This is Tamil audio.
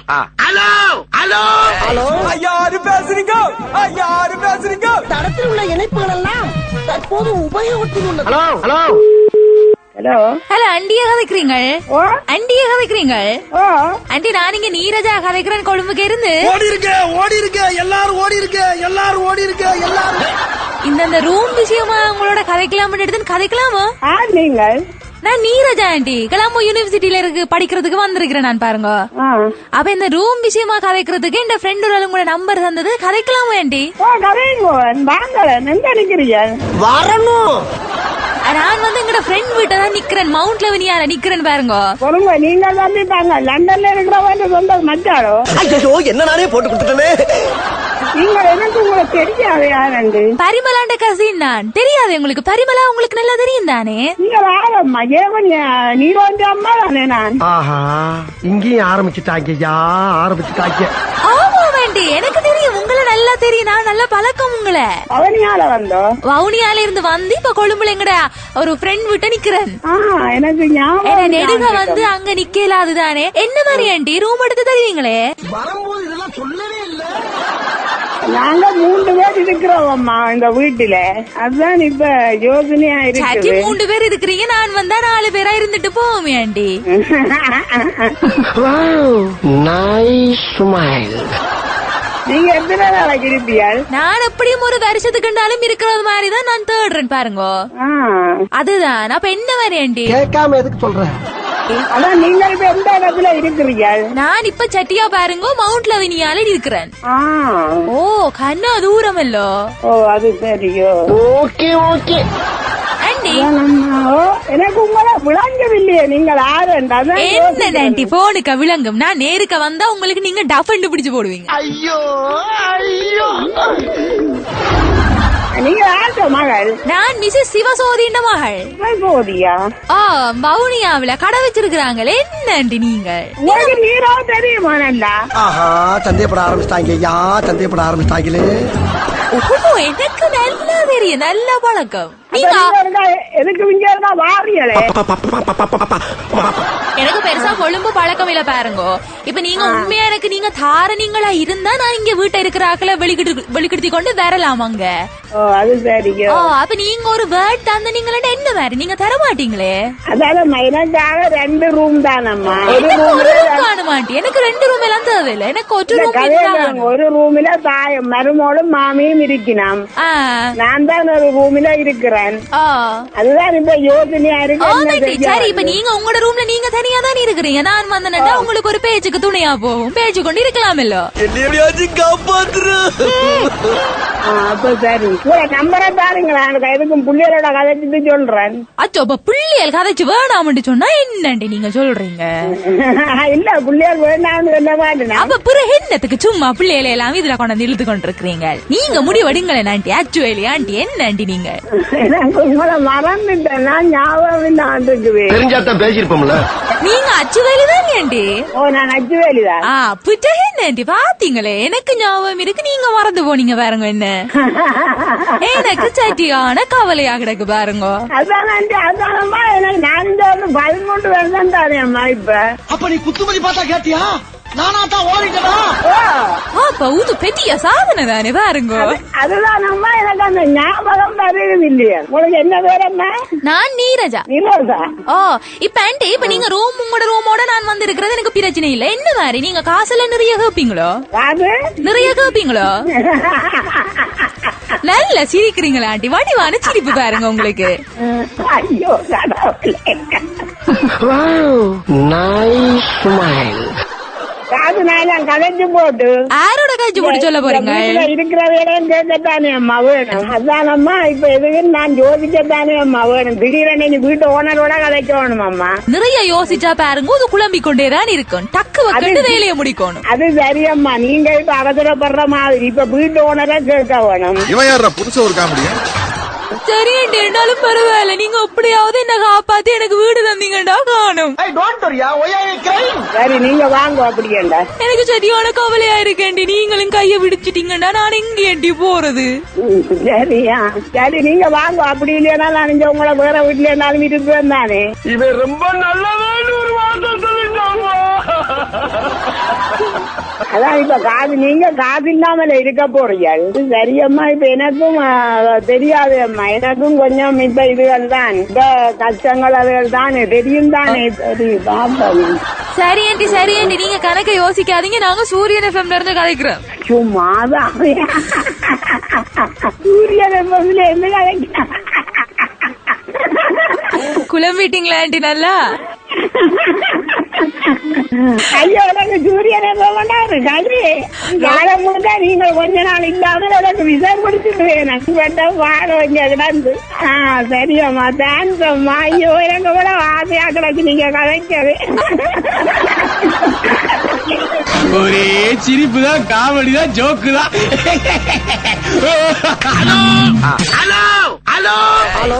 ஹலோ ஹலோ ஹலோ, யாரு பேசுறீங்க? யாரு பேசுறீங்க? தடத்தில் உள்ள இணைப்புகள் எல்லாம் தற்போது உபயோகத்தில் உள்ளது. ஹலோ ஹலோ ஹலோ ஹலோ அண்டிய கதைக்கிறீங்க? ஓ அண்டிய கதைக்கிறீங்க? ஓ ஆண்டி நான் இங்க நீரஜா கதைக்கிறேன் கொழும்புக்கு இருந்து. ஓடி இருக்க எல்லாரும் ஓடி இருக்க எல்லாரும். இந்த ரூம் விஷயமா உங்களோட கதைக்கலாம் எடுத்து கதைக்கலாமா? நீங்கள் நான் நீரஜா ஆண்டி கலாமோ யூனிவர்சிட்டியில இருக்கு படிக்கிறதுக்கு வந்திருக்கிறேன் நான் பாருங்க. அப்ப இந்த ரூம் விஷயமா கதைக்கிறதுக்கு என் ஃப்ரெண்ட் ஒரு உங்களோட நம்பர் தந்தது கதைக்கலாமா ஆண்டி? ஓ கதைங்க வாங்க எங்க நிக்கிறீங்க? வரணும். நான் வந்து எங்கட ஃப்ரெண்ட் வீட்டை தான் நிக்கிறேன், மவுண்ட் லெவனியால நிக்கிறேன் பாருங்க. சொல்லுங்க நீங்க வந்துட்டாங்க லண்டன்ல இருக்கிறவங்க சொந்த மச்சாரோ. ஐயோ என்ன நானே போட்டு கொடுத்துட்டேனே. நீங்க எனக்கு உங்களுக்கு தெரியாது யாருண்டு? பரிமலாண்ட கசின் நான். தெரியாது உங்களுக்கு? பரிமலா உங்களுக்கு நல்லா தெரியும் தானே? நீங்க ஆரம்மா ஏவன் நீரோண்ட அம்மா தானே நான். ஆஹா இங்கேயும் ஆரம்பிச்சுட்டாங்க. ஆமா வேண்டி எனக்கு தெரியும், உங்களை நல்லா தெரியும், நான் நல்ல பழக்கம் உங்களை. அவனியால வந்தோம். வவுனியால இருந்து வந்து இப்ப கொழும்புல எங்கட ஒரு ஃப்ரெண்ட் விட்டு நிக்கிறேன். எனக்கு நெடுக வந்து அங்க நிக்கலாது தானே. என்ன மாதிரி ஆண்டி ரூம் எடுத்து தருவீங்களே? வரும்போது இதெல்லாம் சொல்லவே இல்ல. நாங்க 3 பேர் இருக்கிறோம் அம்மா இந்த வீட்டுல. அதுதான் இப்ப யோசனையா சரி இருக்கு. 3 பேர் இருக்கிறீங்க, நான் வந்தா 4 பேரா இருந்துட்டு போவோமே ஆண்டி. Nice smile. நீங்க எத்தனை நாளைக்கு இருப்பீர்கள்? நான் எப்படியும் ஒரு வருஷத்துக்குண்டாலும் இருக்கிறது மாதிரிதான் நான் தேடுறேன் பாருங்க. அதுதான் அப்ப என்ன மாதிரி ஆண்டி? கேட்காம எதுக்கு சொல்ற? அதான் நீங்கள் இப்ப எந்த இடத்துல இருக்கிறீர்கள்? நான் இப்ப சட்டியா பாருங்க மவுண்ட் லெவனியால இருக்கிறேன். ஓ கண்ணா தூரம் இல்லோ. ஓ அது சரியோ. ஓகே ஓகே ஆண்டி எனக்கு உங்களை விளங்கவில்லையே. நீங்கள் ஆரண்டா என்ன ஆண்டி போனுக்க விளங்கும். நான் நேருக்க வந்தா உங்களுக்கு நீங்க டஃபண்டு பிடிச்சு போடுவீங்க. ஐயோ ஐயோ. நீங்க ஆட்ட மகள்? நான் மிஸ்ஸஸ் சிவசோதின்ற மகள். சோதியா? வவுனியாவில கடை வச்சிருக்கிறாங்களே. என்ன ஆண்டி நீங்க? உங்களுக்கு நீரோ தெரியுமா? நல்லா ஆஹா சந்தேகப்பட ஆரம்பிச்சிட்டாங்களே. எனக்கு நல்லா தெரியும், நல்ல பழக்கம். எதுக்கு இங்க இருந்தா வாரியலே? எனக்கு பெருசா கொழும்பு பழக்கம் இல்ல பாருங்க. இப்ப நீங்க உண்மையா எனக்கு நீங்க தாரணிங்களா இருந்தா நான் இங்க வீட்டை இருக்கிற ஆக்களை வெளிக்கெடுத்தி கொண்டு வரலாம் அங்க. அது சரியோ. அப்ப நீங்க ஒரு வேர்ட் தந்த நீங்கள என்ன மாதிரி நீங்க தர மாட்டீங்களே? அதாவது எனக்காக 2 ரூம் தானம்மா. ஒரு ரூம் காண மாட்டேன். எனக்கு 2 ரூம் எல்லாம் தேவையில்லை, எனக்கு ஒரு ரூம். ஒரு ரூம்ல தாயும் மருமோளும் மாமியும் இருக்கணும். நான் தான் ஒரு ரூம்ல இருக்கிறேன். அதுதான் இப்ப யோசனையா இருக்கு. சரி இப்ப நீங்க உங்களோட ரூம்ல நீங்க தனியா தான் இருக்கிறீங்க. நான் வந்தேன்னா உங்களுக்கு ஒரு பேச்சுக்கு துணையா போகும், பேச்சு கொண்டு இருக்கலாமல்லோ. அப்ப சரி நம்பரை பாருங்களா. எதுக்கும் பிள்ளைகளோட கதைச்சிட்டு சொல்றேன். அச்சோ அப்ப பிள்ளைகள் கதைச்சு வேணாம்னு சொன்னா என்னண்டி நீங்க சொல்றீங்க? இல்ல பிள்ளைகள் வேணாம்னு சொல்ல மாட்டேன். அப்ப பிறகு என்னத்துக்கு சும்மா பிள்ளைகளை எல்லாம் இதுல கொண்டு இழுத்து கொண்டு இருக்கிறீங்க? நீங்க முடிவெடுங்களேன் ஆண்டி. ஆக்சுவலி ஆண்டி என்ன ஆண்டி நீங்க? உங்களை மறந்துட்டேன், நான் ஞாபகம் இல்லாண்டுக்குவேன். தெரிஞ்சாத்தான் பேசிருப்போம்ல. நீங்க அச்சுவேலி தான் ஆண்டி? ஓ நான் அச்சுவேலிதான். புத்தக என்ன ஆண்டி பாத்தீங்களே, எனக்கு ஞாபகம் இருக்கு, நீங்க மறந்து போனீங்க பாருங்க. என்ன எனக்கு சட்டியான கவலையா கிடக்கு பாருங்க. அதான் அதானம்மா எனக்கு நான் இந்த பயம் கொண்டு வரதான் தானே அம்மா. இப்ப அப்ப நீ குத்துமதி பார்த்தா கேட்டியா? நானா தான் ஓடிட்டா. அப்ப இது பெரிய சாதனை தானே பாருங்க. அதுதான் அம்மா எனக்கு அந்த ஞாபகம் வருது இல்லையா. உங்களுக்கு என்ன பேரம்மா? நான் நீரஜா. நீரஜா. இப்ப ஆண்டி இப்ப நீங்க ரூம் உங்களோட ரூமோட நான் வந்து இருக்கிறது எனக்கு பிரச்சனை இல்ல. என்ன மாதிரி நீங்க காசுல நிறைய கேப்பீங்களோ? நிறைய கேப்பீங்களோ? நல்ல சிரிக்கிறீங்களா ஆண்டி? வடிவான சிரிப்பு பாருங்க உங்களுக்கு. ஐயோ நைஸ் ஸ்மைல். காசு நான் கதைச்சு போட்டு யாரோட கதைச்சு போட்டு சொல்ல போறீங்க? இருக்கிற இடம் கேட்கத்தானே அம்மா வேணும். அதானம்மா இப்ப எதுக்கு நான் யோசிக்கத்தானே அம்மா வேணும். திடீரென வீட்டு ஓனரோட கதைக்கணும் அம்மா. நிறைய யோசிச்சா பாருங்க அது குழம்பிக் கொண்டேதான் இருக்கும். டக்கு வக்கண்டு வேலையை முடிக்கணும். அது சரியம்மா. நீங்க இப்ப அவசரப்படுற மாதிரி இப்ப வீட்டு ஓனரா கேட்க வேணும். இவன் யாரா புதுசா ஒரு காமெடியா? சரி இருந்தாலும் பரவாயில்ல, நீங்க எப்படியாவது என்ன காப்பாத்தி எனக்கு வீடு தந்தீங்கடா காணும். சரி நீங்க வாங்க. அப்படியேண்டா எனக்கு சரியான கவலையா இருக்கேன்டி. நீங்களும் கைய விடிச்சிட்டீங்கடா, நான் எங்கேண்டி போறது? சரியா சரி நீங்க வாங்க. அப்படி இல்லையா நான் இங்க உங்களை வேற வீட்டுல இருந்தாலும் இருப்பேன் தானே. இவன் ரொம்ப நல்லவன் ஒரு வார்த்தை சொல்லிட்டாங்க. அதான் இப்ப நீங்க காசு இல்லாமல இருக்க போறீங்க. இது சரியம்மா. இப்ப எனக்கும் தெரியாது அம்மா. எனக்கும் கொஞ்சம் இப்ப இதுகள் தான் இந்த கஷ்டங்கள் அதுகள் தானே தெரியும் தானே. சரி ஆண்டி சரி ஆண்டி, நீங்க கணக்க யோசிக்காதீங்க. நாங்க சூரியன் எஃப்எம்ல இருந்து கதைக்கிறோம். சும்மாதான் சூரியன் எஃப்எம்ல இருந்து கதைக்கிறோம். குழம்பிட்டீங்களா ஆண்டி? நல்லா ஐயோ எனக்கு சூரியன் எஃப்எம் கல்வி காலம் முழுக்க நீங்க கொஞ்ச நாள் இல்லாமல் எனக்கு விசா கொடுத்துருவேன். எனக்கு வேண்டாம் வாழ வங்க கிடந்து. சரியம்மா தேங்க்ஸ் அம்மா. ஐயோ எனக்கு கூட ஆசையா கிடக்கு நீங்க கதைக்கவே. ஒரே சிரிப்பு தான், காமெடி தான், ஜோக்கு தான். Hello hello hello hello.